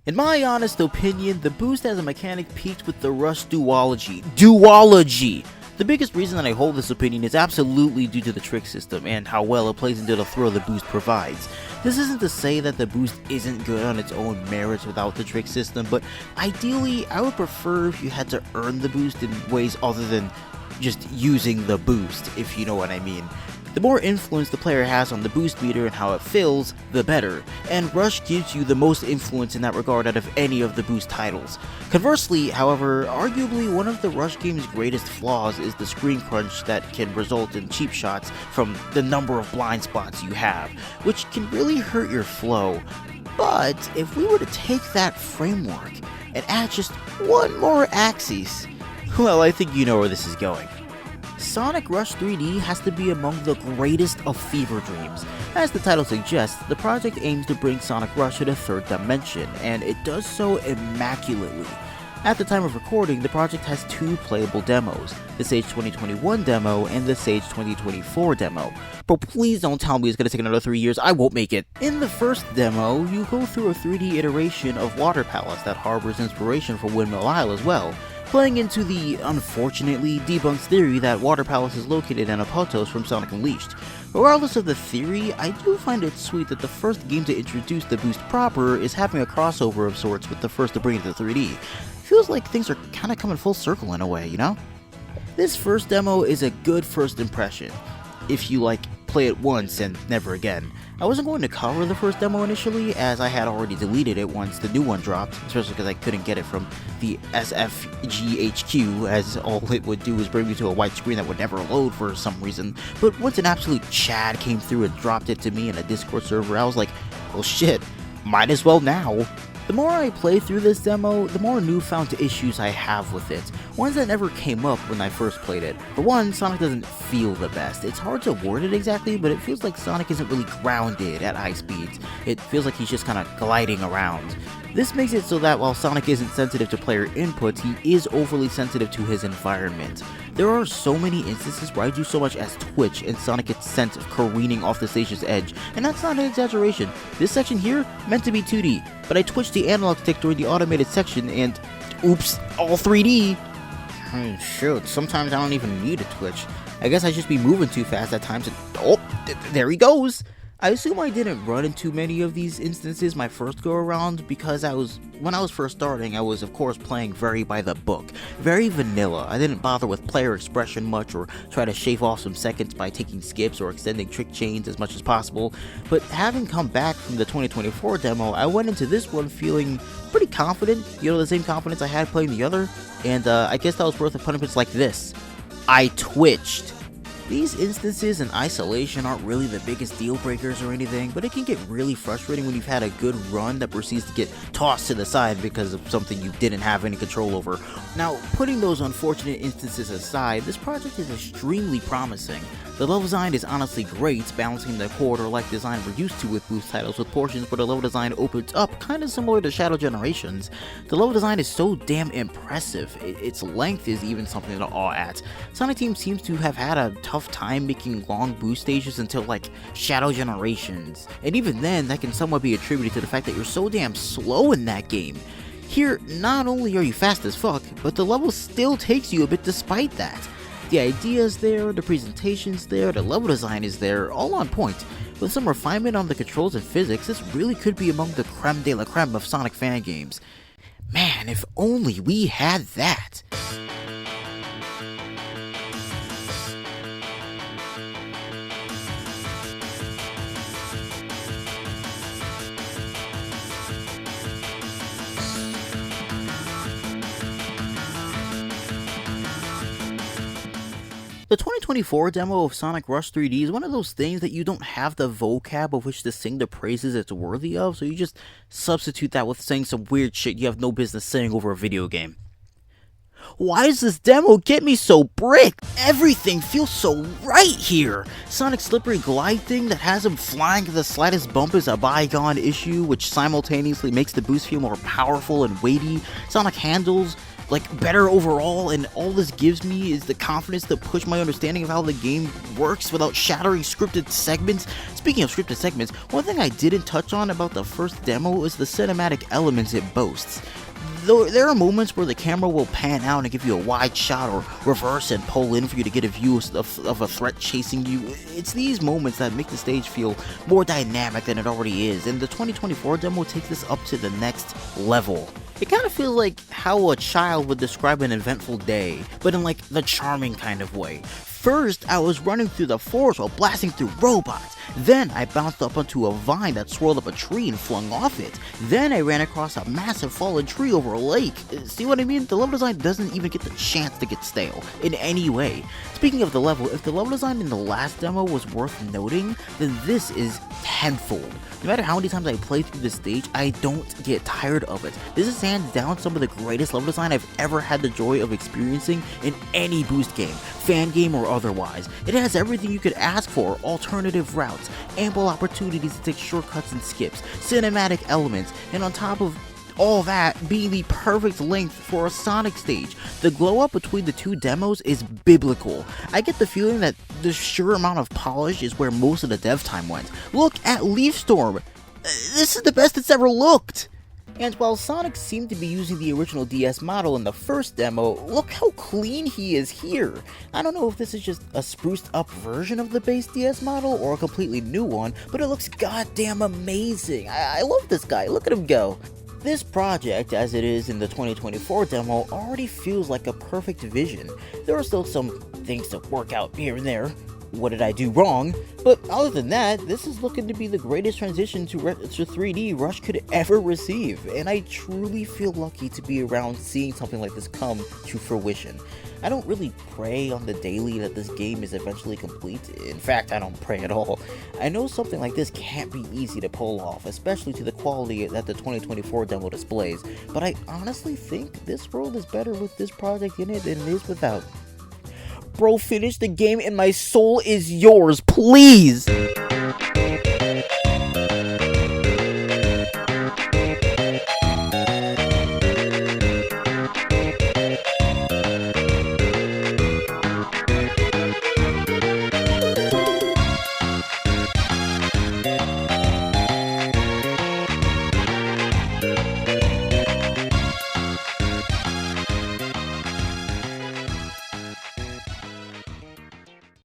In my honest opinion, the boost as a mechanic peaked with the Rush duology. The biggest reason that I hold this opinion is absolutely due to the trick system and how well it plays into the thrill the boost provides. This isn't to say that the boost isn't good on its own merits without the trick system, but ideally I would prefer if you had to earn the boost in ways other than just using the boost, if you know what I mean. The more influence the player has on the boost meter and how it fills, the better, and Rush gives you the most influence in that regard out of any of the boost titles. Conversely, however, arguably one of the Rush game's greatest flaws is the screen crunch that can result in cheap shots from the number of blind spots you have, which can really hurt your flow. But if we were to take that framework and add just one more axis, well, I think you know where this is going. Sonic Rush 3D has to be among the greatest of fever dreams. As the title suggests, the project aims to bring Sonic Rush to the third dimension, and it does so immaculately. At the time of recording, the project has two playable demos, the Sage 2021 demo and the Sage 2024 demo. Bro, please don't tell me it's gonna take another 3 years, I won't make it. In the first demo, you go through a 3D iteration of Water Palace that harbors inspiration for Windmill Isle as well, playing into the unfortunately debunked theory that Water Palace is located in Apotos from Sonic Unleashed. Regardless of the theory, I do find it sweet that the first game to introduce the boost proper is having a crossover of sorts with the first to bring it to 3D. Feels like things are kinda coming full circle in a way, you know? This first demo is a good first impression, if you play it once and never again. I wasn't going to cover the first demo initially, as I had already deleted it once the new one dropped, especially because I couldn't get it from the SFGHQ, as all it would do was bring me to a white screen that would never load for some reason. But once an absolute Chad came through and dropped it to me in a Discord server, I was like, well shit, might as well now. The more I play through this demo, the more newfound issues I have with it, ones that never came up when I first played it. For one, Sonic doesn't feel the best. It's hard to word it exactly, but it feels like Sonic isn't really grounded at high speeds. It feels like he's just kinda gliding around. This makes it so that while Sonic isn't sensitive to player inputs, he is overly sensitive to his environment. There are so many instances where I do so much as twitch and Sonic gets sent careening off the stage's edge, and that's not an exaggeration. This section here, meant to be 2D, but I twitched the analog stick during the automated section and oops, all 3D. Shoot, sometimes I don't even need a twitch. I guess I just be moving too fast at times and oh, there he goes! I assume I didn't run into many of these instances my first go around because when I was first starting, I was of course playing very by the book, very vanilla. I didn't bother with player expression much or try to shave off some seconds by taking skips or extending trick chains as much as possible, but having come back from the 2024 demo, I went into this one feeling pretty confident, the same confidence I had playing the other, and I guess that was worth the punishments like this. I twitched. These instances in isolation aren't really the biggest deal breakers or anything, but it can get really frustrating when you've had a good run that proceeds to get tossed to the side because of something you didn't have any control over. Now, putting those unfortunate instances aside, this project is extremely promising. The level design is honestly great, balancing the corridor-like design we're used to with boost titles with portions where the level design opens up, kinda similar to Shadow Generations. The level design is so damn impressive, its length is even something to awe at. Sonic Team seems to have had a tough time making long boost stages until Shadow Generations, and even then that can somewhat be attributed to the fact that you're so damn slow in that game. Here, not only are you fast as fuck, but the level still takes you a bit despite that. The idea is there, the presentation's there, the level design is there, all on point. With some refinement on the controls and physics, this really could be among the creme de la creme of Sonic fan games. Man, if only we had that! The 2024 demo of Sonic Rush 3D is one of those things that you don't have the vocab of which to sing the praises it's worthy of, so you just substitute that with saying some weird shit you have no business saying over a video game. Why does this demo get me so bricked? Everything feels so right here! Sonic's slippery glide thing that has him flying at the slightest bump is a bygone issue, which simultaneously makes the boost feel more powerful and weighty. Sonic handles like better overall, and all this gives me is the confidence to push my understanding of how the game works without shattering scripted segments. Speaking of scripted segments, one thing I didn't touch on about the first demo is the cinematic elements it boasts. Though there are moments where the camera will pan out and give you a wide shot, or reverse and pull in for you to get a view of a threat chasing you. It's these moments that make the stage feel more dynamic than it already is, and the 2024 demo takes this up to the next level. It kind of feels like how a child would describe an eventful day, but in like the charming kind of way. First, I was running through the forest while blasting through robots. Then I bounced up onto a vine that swirled up a tree and flung off it. Then I ran across a massive fallen tree over a lake. See what I mean? The level design doesn't even get the chance to get stale in any way. Speaking of the level, if the level design in the last demo was worth noting, then this is tenfold. No matter how many times I play through this stage, I don't get tired of it. This is hands down some of the greatest level design I've ever had the joy of experiencing in any Boost game, fan game or otherwise. It has everything you could ask for: alternative routes, ample opportunities to take shortcuts and skips, cinematic elements, and on top of all that being the perfect length for a Sonic stage. The glow up between the two demos is biblical. I get the feeling that the sheer amount of polish is where most of the dev time went. Look at Leaf Storm. This is the best it's ever looked. And while Sonic seemed to be using the original DS model in the first demo, look how clean he is here. I don't know if this is just a spruced up version of the base DS model or a completely new one, but it looks goddamn amazing. I love this guy, look at him go. This project, as it is in the 2024 demo, already feels like a perfect vision. There are still some things to work out here and there. What did I do wrong? But other than that, this is looking to be the greatest transition to 3D Rush could ever receive, and I truly feel lucky to be around seeing something like this come to fruition. I don't really pray on the daily that this game is eventually complete. In fact, I don't pray at all. I know something like this can't be easy to pull off, especially to the quality that the 2024 demo displays, but I honestly think this world is better with this project in it than it is without. Bro, finish the game and my soul is yours, please!